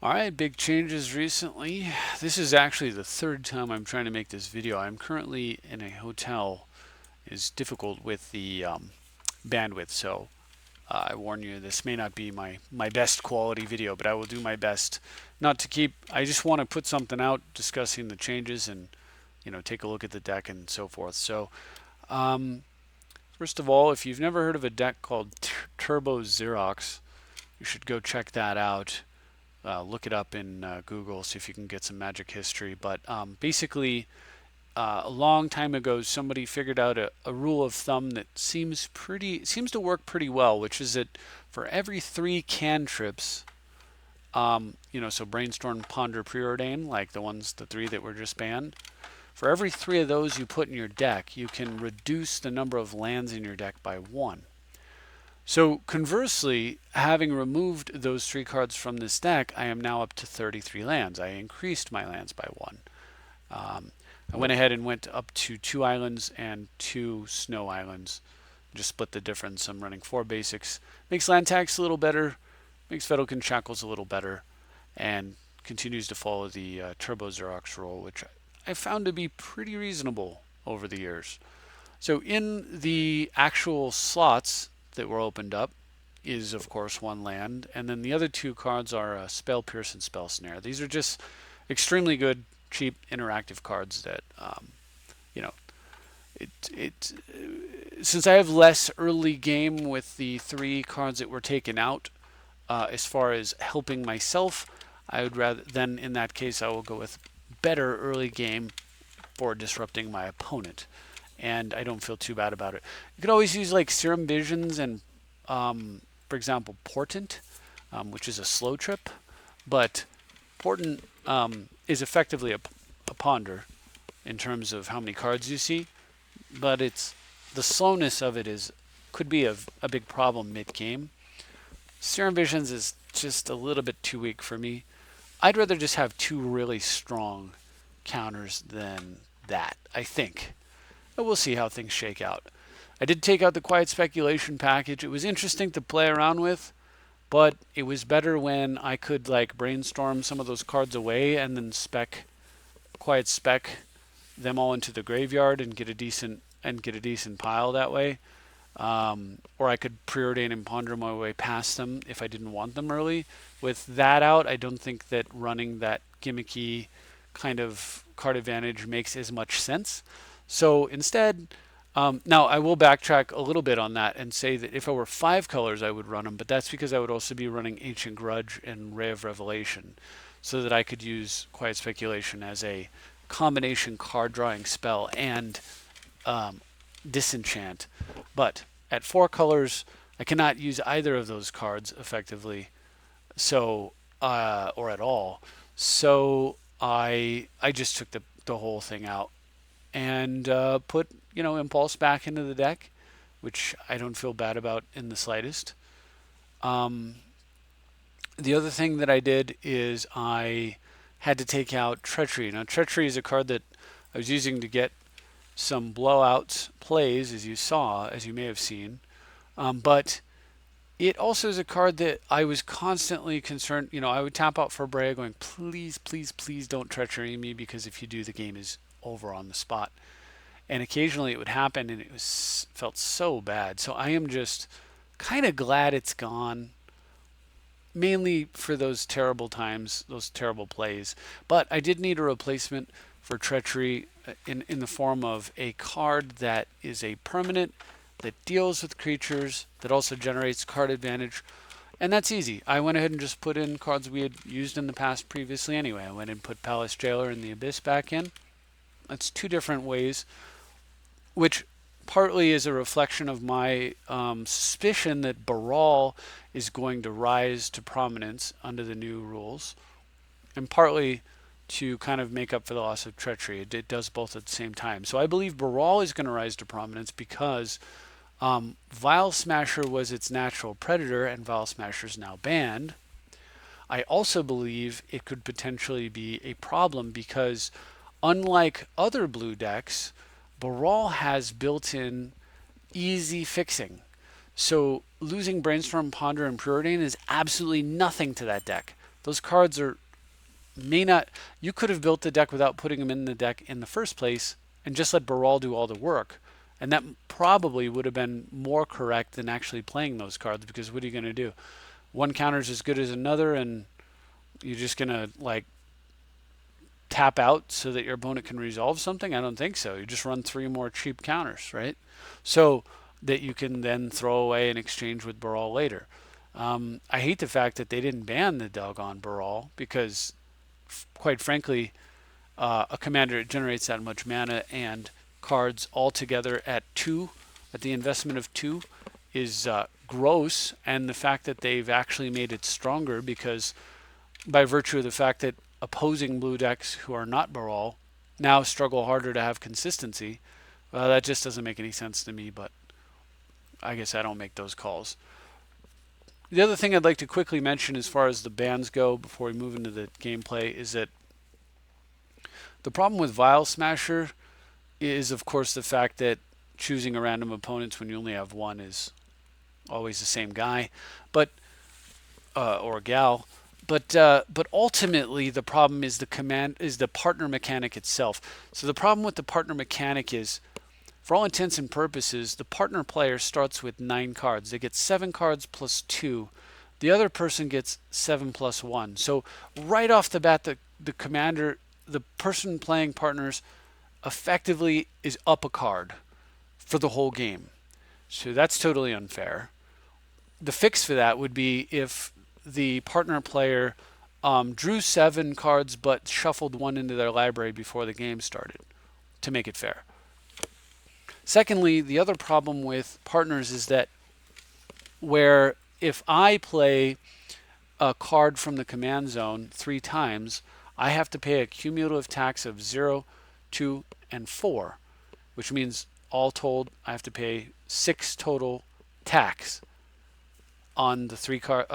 All right, big changes recently. This is actually the third time I'm trying to make this video. I'm currently in a hotel. It's difficult with the bandwidth, so I warn you, this may not be my best quality video, but I will do my best not to keep. I just want to put something out discussing the changes and take a look at the deck and so forth. So um, first of all, if you've never heard of a deck called Turbo Xerox, you should go check that out. Look it up in Google, see if you can get some magic history. But basically, a long time ago, somebody figured out a rule of thumb that seems to work pretty well, which is that for every 3 cantrips, so brainstorm, ponder, preordain, like the 3 that were just banned. For every 3 of those you put in your deck, you can reduce the number of lands in your deck by 1. So conversely, having removed those 3 cards from this deck, I am now up to 33 lands. I increased my lands by 1. I went ahead and went up to 2 islands and 2 snow islands. Just split the difference. I'm running 4 basics. Makes land tax a little better, makes Vedalken Shackles a little better, and continues to follow the Turbo Xerox rule, which I found to be pretty reasonable over the years. So in the actual slots that were opened up is, of course, 1 land, and then the other 2 cards are Spell Pierce and Spell Snare. These are just extremely good, cheap, interactive cards that, you know, since I have less early game with the 3 cards that were taken out, as far as helping myself, I would rather, then in that case, I will go with better early game for disrupting my opponent. And I don't feel too bad about it. You could always use like Serum Visions and, for example, Portent, which is a slow trip, but Portent is effectively a ponder in terms of how many cards you see, but the slowness of it could be a big problem mid-game. Serum Visions is just a little bit too weak for me. I'd rather just have 2 really strong counters than that, I think. But we'll see how things shake out. I did take out the Quiet Speculation package. It was interesting to play around with, but it was better when I could like brainstorm some of those cards away and then quiet spec them all into the graveyard and get a decent pile that way. Or I could preordain and ponder my way past them if I didn't want them early. With that out, I don't think that running that gimmicky kind of card advantage makes as much sense. So instead, now I will backtrack a little bit on that and say that if I were 5 colors, I would run them, but that's because I would also be running Ancient Grudge and Ray of Revelation so that I could use Quiet Speculation as a combination card drawing spell and disenchant. But at 4 colors, I cannot use either of those cards effectively, so or at all. So I just took the whole thing out and put Impulse back into the deck, which I don't feel bad about in the slightest. The other thing that I did is I had to take out Treachery. Now, Treachery is a card that I was using to get some blowouts plays, as you may have seen. But it also is a card that I was constantly concerned. I would tap out for Breya going, please, please, please don't Treachery me, because if you do, the game is over on the spot. And occasionally it would happen, and felt so bad. So I am just kind of glad it's gone, mainly for those terrible times, those terrible plays. But I did need a replacement for Treachery in the form of a card that is a permanent that deals with creatures, that also generates card advantage. And that's easy. I went ahead and just put in cards we had used in the past previously anyway. I went and put Palace Jailer and the Abyss back in. That's 2 different ways, which partly is a reflection of my suspicion that Baral is going to rise to prominence under the new rules, and partly to kind of make up for the loss of Treachery. It does both at the same time. So I believe Baral is going to rise to prominence because Vile Smasher was its natural predator, and Vile Smasher is now banned. I also believe it could potentially be a problem because, unlike other blue decks, Baral has built-in easy fixing. So losing Brainstorm, Ponder, and Preordain is absolutely nothing to that deck. those cards are may not. You could have built the deck without putting them in the deck in the first place, and just let Baral do all the work. And that probably would have been more correct than actually playing those cards, because what are you going to do? One counter's as good as another, and you're just going to like tap out so that your opponent can resolve something? I don't think so. You just run 3 more cheap counters, right? So that you can then throw away and exchange with Baral later. I hate the fact that they didn't ban the doggone Baral, because, quite frankly, a commander that generates that much mana and cards all together at 2, at the investment of 2, is gross. And the fact that they've actually made it stronger, because by virtue of the fact that opposing blue decks who are not Baral now struggle harder to have consistency, that just doesn't make any sense to me, but I guess I don't make those calls. The other thing I'd like to quickly mention as far as the bans go before we move into the gameplay is that the problem with Vial Smasher is, of course, the fact that choosing a random opponent when you only have one is always the same guy, but or gal. But ultimately, the problem is the partner mechanic itself. So the problem with the partner mechanic is, for all intents and purposes, the partner player starts with 9 cards. They get 7 cards plus 2. The other person gets 7 plus 1. So right off the bat, the commander, the person playing partners, effectively is up a card for the whole game. So that's totally unfair. The fix for that would be if the partner player drew 7 cards but shuffled 1 into their library before the game started, to make it fair. Secondly, the other problem with partners is that where if I play a card from the command zone 3 times, I have to pay a cumulative tax of 0, 2, and 4, which means all told I have to pay 6 total tax on the 3 card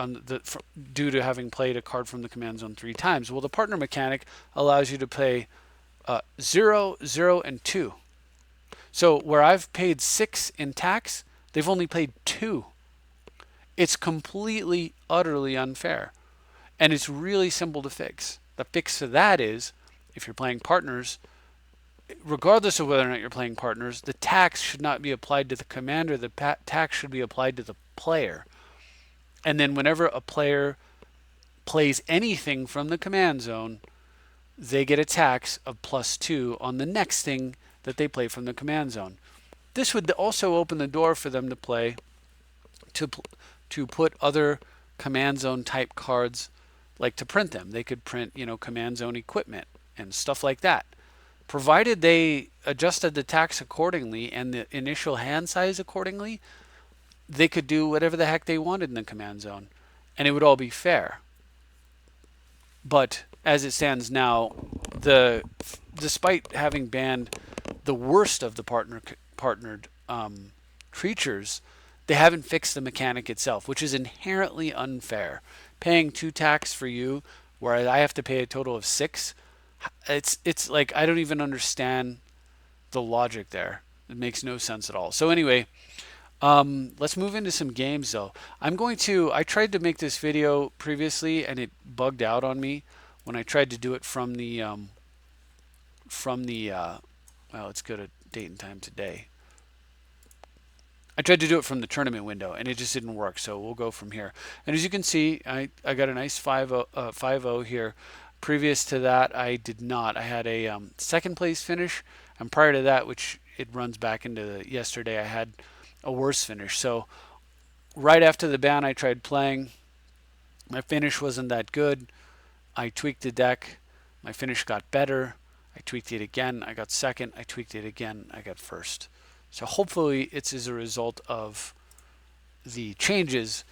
due to having played a card from the command zone 3 times. Well, the partner mechanic allows you to pay 0, 0, and 2. So where I've paid 6 in tax, they've only paid 2. It's completely, utterly unfair. And it's really simple to fix. The fix to that is, if you're playing partners, regardless of whether or not you're playing partners, the tax should not be applied to the commander. The tax should be applied to the player. And then whenever a player plays anything from the command zone, they get a tax of +2 on the next thing that they play from the command zone. This would also open the door for them to play to put other command zone type cards, like to print them. They could print, command zone equipment and stuff like that. Provided they adjusted the tax accordingly and the initial hand size accordingly, they could do whatever the heck they wanted in the command zone, and it would all be fair. But as it stands now, despite having banned the worst of the partnered creatures, they haven't fixed the mechanic itself, which is inherently unfair. Paying 2 tax for you, where I have to pay a total of 6, it's like I don't even understand the logic there. It makes no sense at all. So anyway, let's move into some games though. I tried to make this video previously and it bugged out on me when I tried to do it from the well, let's go to date and time today. I tried to do it from the tournament window and it just didn't work, so we'll go from here. And as you can see, I got a nice 5-0 here. Previous to that, I did not. I had a second place finish, and prior to that, which it runs back into yesterday, I had a worse finish. So right after the ban, I tried playing. My finish wasn't that good. I tweaked the deck. My finish got better. I tweaked it again. I got second. I tweaked it again. I got first. So hopefully it's as a result of the changes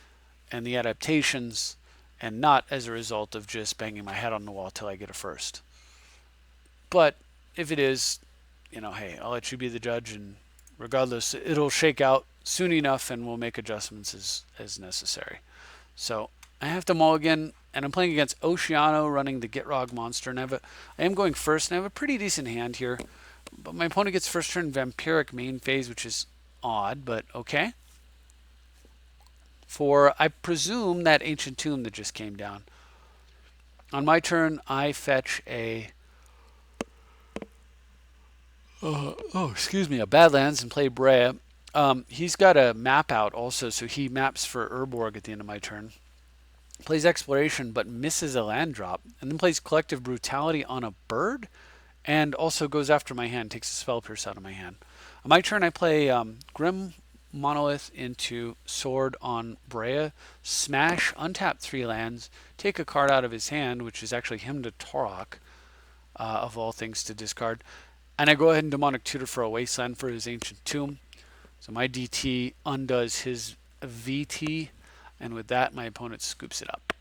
and the adaptations, and not as a result of just banging my head on the wall till I get a first. But if it is, hey, I'll let you be the judge, and regardless, it'll shake out soon enough and we'll make adjustments as necessary. So I have to mulligan, and I'm playing against Oceano running the Gitrog monster, and I am going first, and I have a pretty decent hand here. But my opponent gets first turn Vampiric main phase, which is odd, but okay. For, I presume, that Ancient Tomb that just came down. On my turn, I fetch a excuse me, a Badlands and play Breya. He's got a map out also, so he maps for Urborg at the end of my turn. Plays Exploration, but misses a land drop, and then plays Collective Brutality on a bird, and also goes after my hand, takes a Spell Pierce out of my hand. On my turn, I play Grim Monolith into Sword on Breya, smash, untap 3 lands, take a card out of his hand, which is actually Hymn to Torok, of all things to discard, and I go ahead and Demonic Tutor for a Wasteland for his Ancient Tomb. So my DT undoes his VT, and with that, my opponent scoops it up.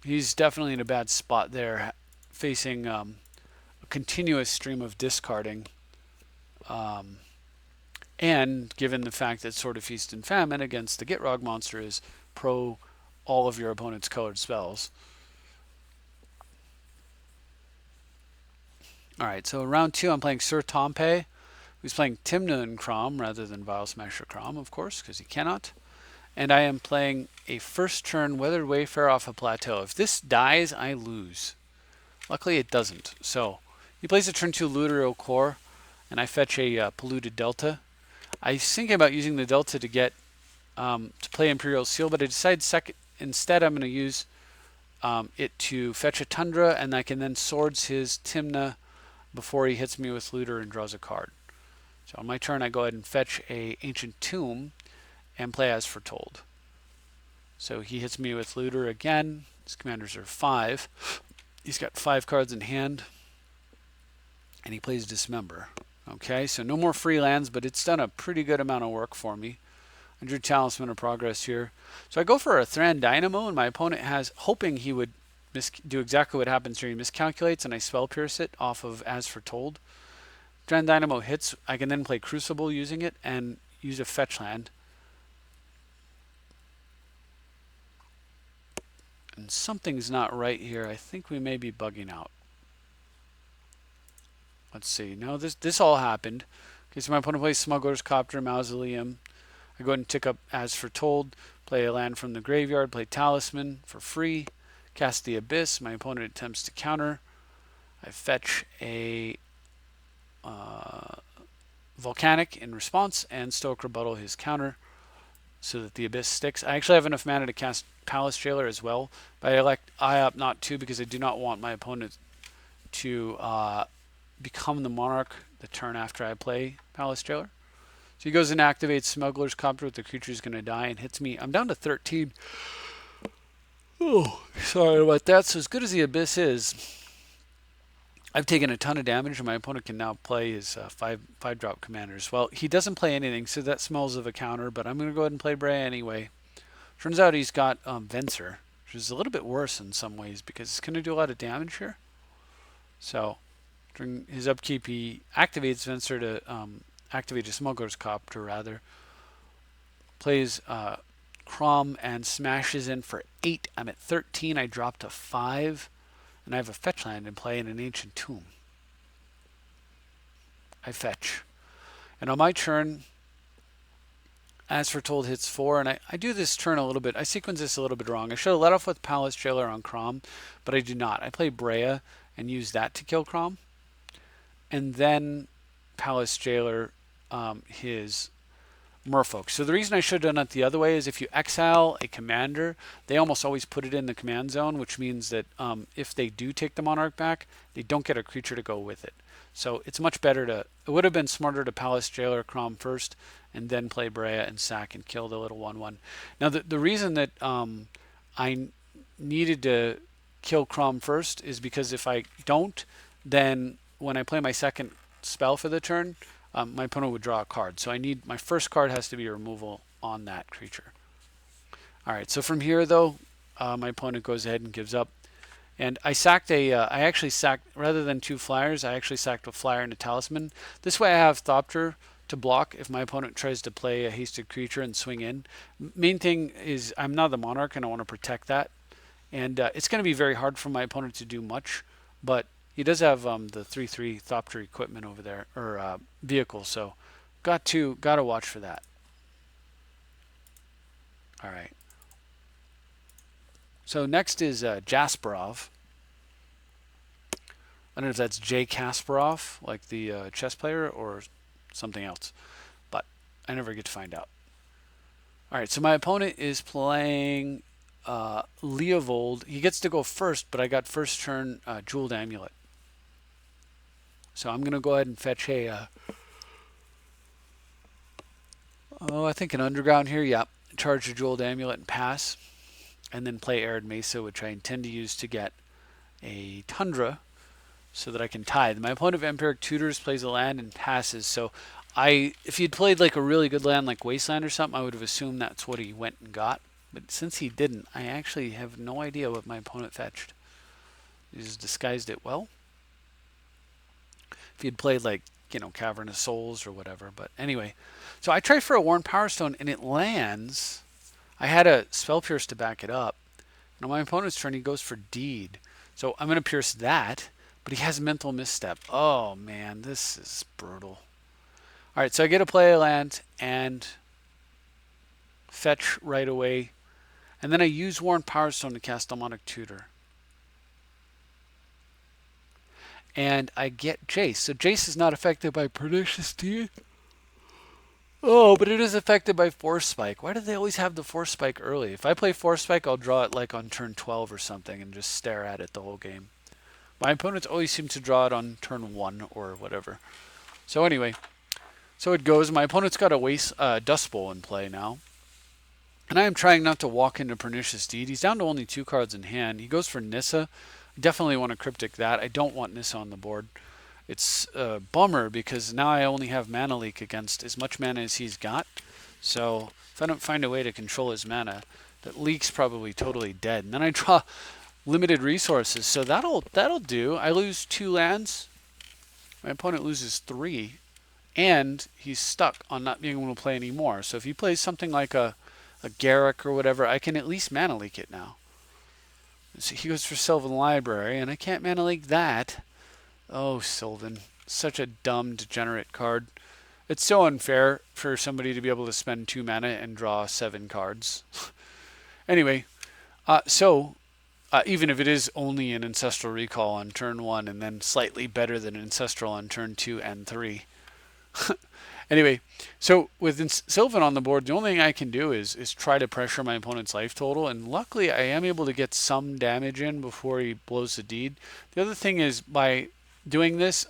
He's definitely in a bad spot there, facing a continuous stream of discarding. And given the fact that Sword of Feast and Famine against the Gitrog monster is pro all of your opponent's colored spells. Alright, so round 2 I'm playing Sir Tompe, who's playing Tymna and Crom rather than Vile Smasher Crom, of course, because he cannot. And I am playing a first turn Weathered Wayfarer off a plateau. If this dies, I lose. Luckily it doesn't. So he plays a turn 2 Luteral Core, and I fetch a Polluted Delta. I was thinking about using the Delta to get to play Imperial Seal, but I decided instead I'm going to use it to fetch a Tundra, and I can then Swords his Tymna before he hits me with Looter and draws a card. So on my turn, I go ahead and fetch a Ancient Tomb and play As Foretold. So he hits me with Looter again. His commanders are 5. He's got 5 cards in hand, and he plays Dismember. Okay, so no more free lands, but it's done a pretty good amount of work for me. I drew Talisman of Progress here. So I go for a Thran Dynamo, and my opponent has, hoping he would do exactly what happens here. He miscalculates, and I Spell Pierce it off of As Foretold. Thran Dynamo hits. I can then play Crucible using it and use a fetch land. And something's not right here. I think we may be bugging out. Let's see. No, this all happened. Okay, so my opponent plays Smuggler's Copter, Mausoleum. I go ahead and tick up As Foretold, play a land from the graveyard, play Talisman for free, cast the Abyss. My opponent attempts to counter. I fetch a Volcanic in response and Stoic Rebuttal his counter so that the Abyss sticks. I actually have enough mana to cast Palace Jailer as well, but I opt not to because I do not want my opponent to become the Monarch the turn after I play Palace Jailer. So he goes and activates Smuggler's Copter with the creature's going to die and hits me. I'm down to 13. Oh, sorry about that. So as good as the Abyss is, I've taken a ton of damage, and my opponent can now play his 5-drop commanders. Well, he doesn't play anything, so that smells of a counter, but I'm going to go ahead and play Breya anyway. Turns out he's got Venser, which is a little bit worse in some ways because it's going to do a lot of damage here. So during his upkeep, he activates Venser to activate a Smuggler's Copter, rather. Plays Crom and smashes in for 8. I'm at 13. I drop to 5. And I have a fetch land in play and an Ancient Tomb. I fetch. And on my turn, As Foretold hits 4, and I do this turn a little bit. I sequence this a little bit wrong. I should have let off with Palace Jailer on Crom, but I do not. I play Breya and use that to kill Crom. And then Palace Jailer his Merfolk. So the reason I should have done it the other way is if you exile a commander, they almost always put it in the command zone, which means that if they do take the Monarch back, they don't get a creature to go with it. So it's much better to, it would have been smarter to Palace Jailer Crom first and then play Breya and sack and kill the little 1/1. Now the reason that I needed to kill Crom first is because if I don't, then when I play my second spell for the turn, my opponent would draw a card. So I need, my first card has to be a removal on that creature. Alright, so from here though, my opponent goes ahead and gives up. And I sacked I actually sacked, rather than 2 flyers, I actually sacked a flyer and a Talisman. This way I have Thopter to block if my opponent tries to play a hasted creature and swing in. Main thing is I'm not the Monarch and I want to protect that. And it's going to be very hard for my opponent to do much, but he does have the 3/3 Thopter equipment over there, or vehicle, so got to watch for that. All right. So next is Jasperov. I don't know if that's Jay Kasparov, like the chess player, or something else, but I never get to find out. All right, so my opponent is playing Leovold. He gets to go first, but I got first turn Jeweled Amulet. So I'm going to go ahead and fetch a, I think an Underground here. Yeah, charge the Jeweled Amulet and pass. And then play Arid Mesa, which I intend to use to get a Tundra so that I can tithe. My opponent, Vampiric Tutors, plays a land and passes. So if he'd played like a really good land like Wasteland or something, I would have assumed that's what he went and got. But since he didn't, I actually have no idea what my opponent fetched. He's disguised it well. If he'd played like, Cavern of Souls or whatever. But anyway, so I tried for a Worn Power Stone and it lands. I had a Spell Pierce to back it up. And on my opponent's turn, he goes for Deed. So I'm going to pierce that, but he has Mental Misstep. Oh man, this is brutal. All right, so I get to play a land and fetch right away. And then I use Worn Power Stone to cast Demonic Tutor. And I get Jace. So Jace is not affected by Pernicious Deed. Oh, but it is affected by Force Spike. Why do they always have the Force Spike early? If I play Force Spike, I'll draw it like on turn 12 or something and just stare at it the whole game. My opponents always seem to draw it on turn 1 or whatever. So anyway, so it goes. My opponent's got a Dust Bowl in play now. And I am trying not to walk into Pernicious Deed. He's down to only 2 cards in hand. He goes for Nissa. I definitely want to Cryptic that. I don't want Nissa on the board. It's a bummer because now I only have Mana Leak against as much mana as he's got. So if I don't find a way to control his mana, that Leak's probably totally dead. And then I draw limited resources. So that'll do. I lose 2 lands. My opponent loses 3. And he's stuck on not being able to play anymore. So if he plays something like a Garruk or whatever, I can at least Mana Leak it now. So he goes for Sylvan Library, and I can't Mana Leak that. Oh, Sylvan. Such a dumb, degenerate card. It's so unfair for somebody to be able to spend 2 mana and draw 7 cards. Anyway, even if it is only an Ancestral Recall on turn 1 and then slightly better than Ancestral on turn 2 and 3. Anyway, so with Sylvan on the board, the only thing I can do is try to pressure my opponent's life total, and luckily I am able to get some damage in before he blows the deed. The other thing is by doing this,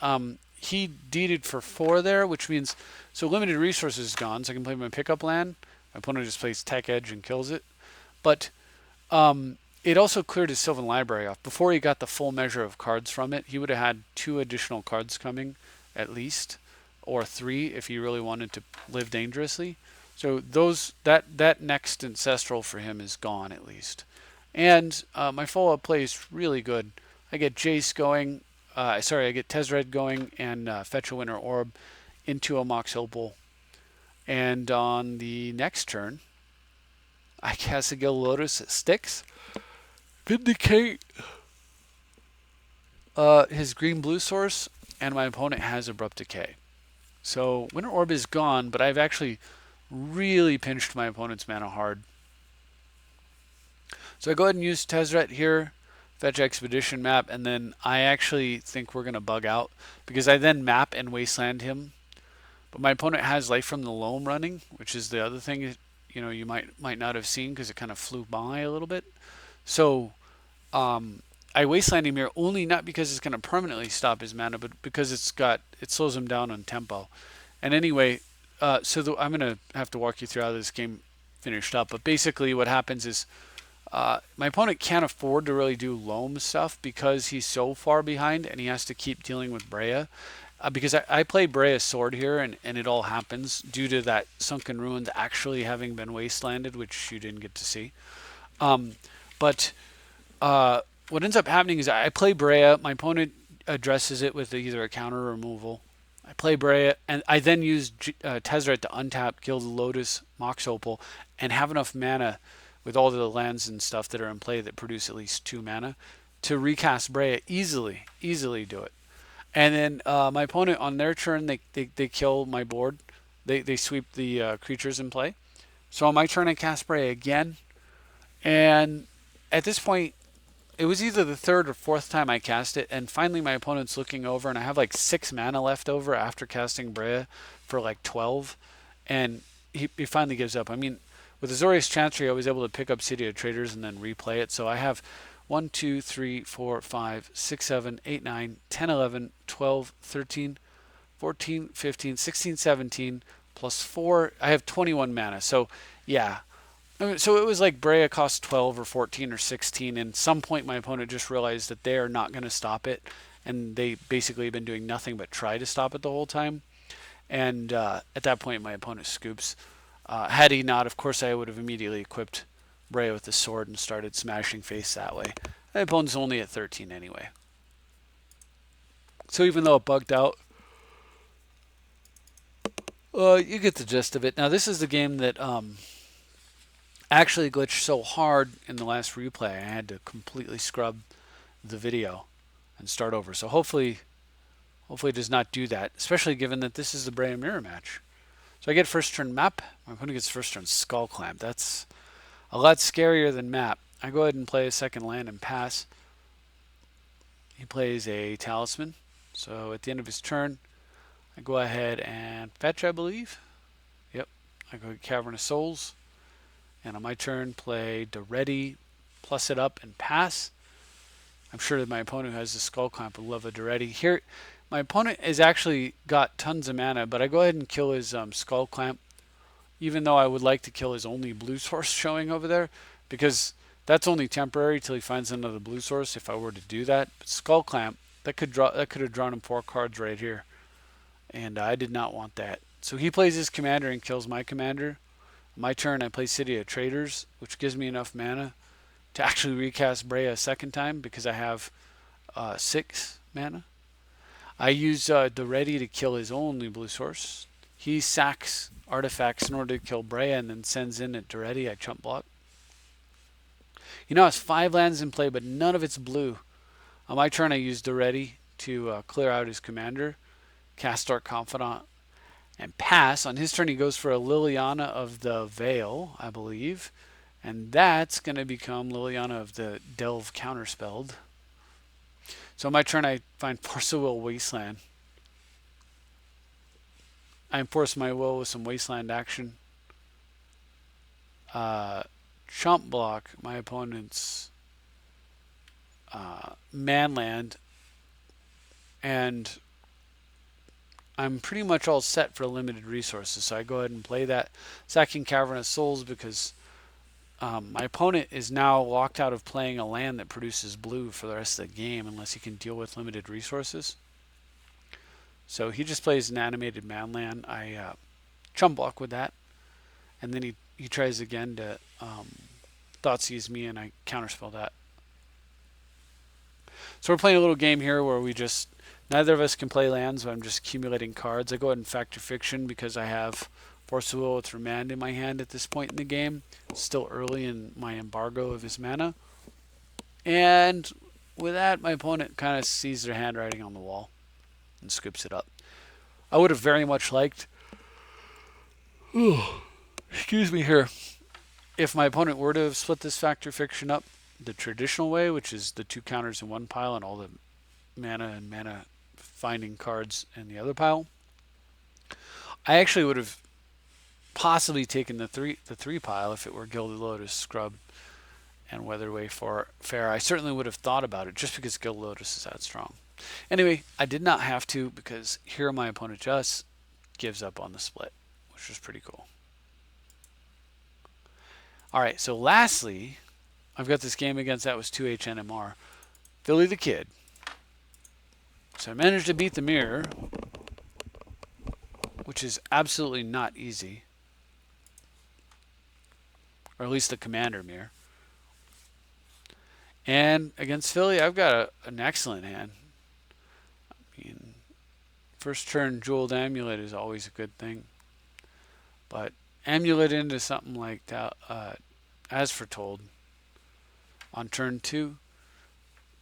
he deeded for 4 there, which means so limited resources is gone, so I can play my pickup land. My opponent just plays Tech Edge and kills it. But it also cleared his Sylvan Library off. Before he got the full measure of cards from it, he would have had 2 additional cards coming at least, or 3 if he really wanted to live dangerously. So that next Ancestral for him is gone at least. And my follow-up play is really good. I get Jace going. I get Tezzeret going and fetch a Winter Orb into a Mox Opal. And on the next turn, I cast a Gilded Lotus that sticks. Vindicate his green-blue source, and my opponent has Abrupt Decay. So Winter Orb is gone, but I've actually really pinched my opponent's mana hard. So I go ahead and use Tezzeret here, fetch Expedition map, and then I actually think we're going to bug out because I then map and Wasteland him. But my opponent has Life from the Loam running, which is the other thing you might not have seen because it kind of flew by a little bit. So I Wasteland him here only not because it's going to permanently stop his mana, but because it slows him down on tempo. And anyway, I'm going to have to walk you through how this game finished up. But basically what happens is my opponent can't afford to really do Loam stuff because he's so far behind and he has to keep dealing with Breya. Because I play Breya Sword here and it all happens due to that Sunken Ruins actually having been wastelanded, which you didn't get to see. But what ends up happening is I play Breya, my opponent addresses it with either a counter removal. I play Breya, and I then use Tezzeret to untap, kill the Lotus, Mox Opal, and have enough mana with all the lands and stuff that are in play that produce at least 2 mana to recast Breya easily do it. And then my opponent on their turn, they kill my board. They sweep the creatures in play. So on my turn, I cast Breya again, and at this point, it was either the third or fourth time I cast it, and finally my opponent's looking over, and I have like 6 mana left over after casting Breya for like 12, and he finally gives up. I mean, with Azorius Chancery, I was able to pick up City of Traders and then replay it, so I have 1, 2, 3, 4, 5, 6, 7, 8, 9, 10, 11, 12, 13, 14, 15, 16, 17, plus 4. I have 21 mana, so yeah, so it was like Breya cost 12 or 14 or 16, and some point my opponent just realized that they are not going to stop it, and they basically have been doing nothing but try to stop it the whole time. And at that point, my opponent scoops. Had he not, of course, I would have immediately equipped Breya with the sword and started smashing face that way. My opponent's only at 13 anyway. So even though it bugged out, you get the gist of it. Now, this is the game that actually glitched so hard in the last replay, I had to completely scrub the video and start over. So hopefully it does not do that, especially given that this is the Breya mirror match. So I get first turn map. My opponent gets first turn skull clamp. That's a lot scarier than map. I go ahead and play a second land and pass. He plays a talisman. So at the end of his turn, I go ahead and fetch, I believe. Yep. I go Cavern of Souls. And on my turn, play Duretti, plus it up, and pass. I'm sure that my opponent who has the skull clamp will love a Duretti. Here, my opponent has actually got tons of mana, but I go ahead and kill his skull clamp, even though I would like to kill his only blue source showing over there, because that's only temporary till he finds another blue source if I were to do that. But skull clamp, that could have drawn him 4 cards right here, and I did not want that. So he plays his commander and kills my commander. My turn, I play City of Traders, which gives me enough mana to actually recast Breya a second time because I have 6 mana. I use Duretti to kill his only blue source. He sacks artifacts in order to kill Breya and then sends in at Duretti. I chump block. He now has 5 lands in play, but none of it's blue. On my turn, I use Duretti to clear out his commander, cast Dark Confidant, and pass. On his turn, he goes for a Liliana of the Veil, I believe. And that's going to become Liliana of the Delve counterspelled. So on my turn, I find Force of Will Wasteland. I enforce my will with some Wasteland action. Chump block my opponent's Manland. And I'm pretty much all set for limited resources, so I go ahead and play that, sacking Cavern of Souls because my opponent is now locked out of playing a land that produces blue for the rest of the game unless he can deal with limited resources. So he just plays an animated man land. I chump block with that, and then he tries again to Thoughtseize me, and I counterspell that. So we're playing a little game here where we just neither of us can play lands, but I'm just accumulating cards. I go ahead and Factor Fiction because I have Force of Will with Remand in my hand at this point in the game. It's still early in my embargo of his mana. And with that, my opponent kind of sees their handwriting on the wall and scoops it up. I would have very much liked, excuse me here, if my opponent were to have split this Factor Fiction up the traditional way, which is the 2 counters in one pile and all the mana and mana finding cards in the other pile. I actually would have possibly taken the three pile if it were Gilded Lotus, Scrub, and Weatherway Fair. I certainly would have thought about it just because Gilded Lotus is that strong. Anyway, I did not have to because here my opponent just gives up on the split, which was pretty cool. Alright, so lastly, I've got this game against that was 2HNMR. Philly the Kid. So I managed to beat the mirror, which is absolutely not easy. Or at least the commander mirror. And against Philly, I've got an excellent hand. I mean, first turn Jeweled Amulet is always a good thing. But Amulet into something like that, As Foretold on turn 2,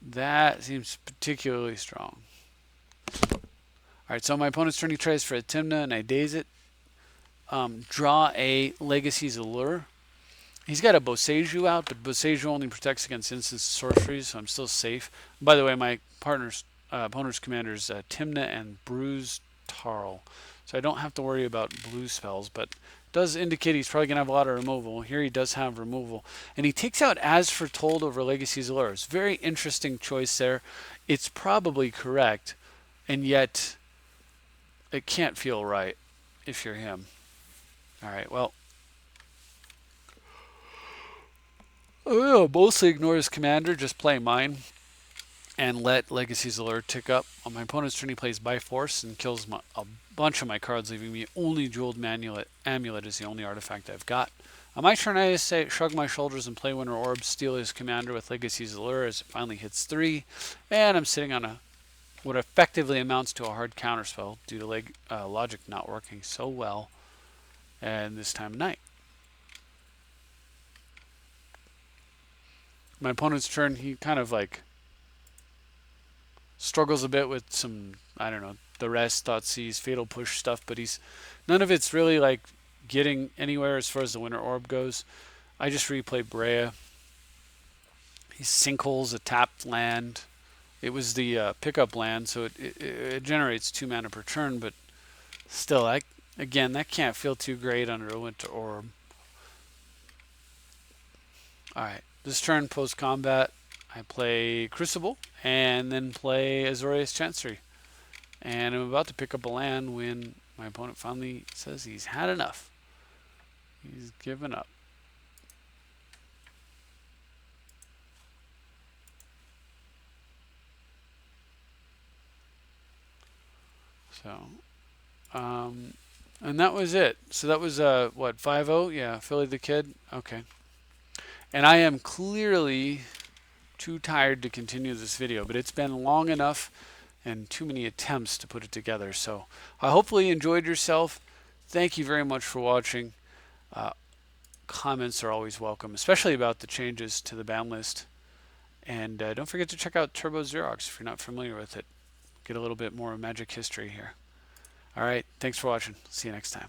that seems particularly strong. Alright, so my opponent's turn, he tries for a Timna, and I daze it. Draw a Legacy's Allure. He's got a Boseiju out, but Boseiju only protects against instant sorceries, so I'm still safe. By the way, my opponent's commanders Timna and Bruise Tarl, so I don't have to worry about blue spells, but it does indicate he's probably going to have a lot of removal. Here he does have removal. And he takes out As Foretold over Legacy's Allure. Very interesting choice there. It's probably correct, and yet it can't feel right if you're him. All right, well, mostly ignore his commander, just play mine, and let Legacy's Allure tick up. On my opponent's turn, he plays by force and kills a bunch of my cards, leaving me only Jeweled Amulet is the only artifact I've got. On my turn, I just say shrug my shoulders and play Winter Orb, steal his commander with Legacy's Allure as it finally hits 3, and I'm sitting on what effectively amounts to a hard counterspell due to logic not working so well and this time of night. My opponent's turn, he kind of like struggles a bit with some, I don't know, the rest, Thoughtseize, Fatal Push stuff, but none of it's really like getting anywhere as far as the Winter Orb goes. I just replay Breya. He sinkholes a tapped land. It was the pickup land, so it generates 2 mana per turn, but still, again, that can't feel too great under a Winter Orb. Alright, this turn post-combat, I play Crucible and then play Azorius Chancery. And I'm about to pick up a land when my opponent finally says he's had enough. He's given up. So, and that was it. So that was, what, 5-0? Yeah, Philly the Kid? Okay. And I am clearly too tired to continue this video, but it's been long enough and too many attempts to put it together. So I hopefully you enjoyed yourself. Thank you very much for watching. Comments are always welcome, especially about the changes to the ban list. And don't forget to check out Turbo Xerox if you're not familiar with it. Get a little bit more Magic history here. All right, thanks for watching. See you next time.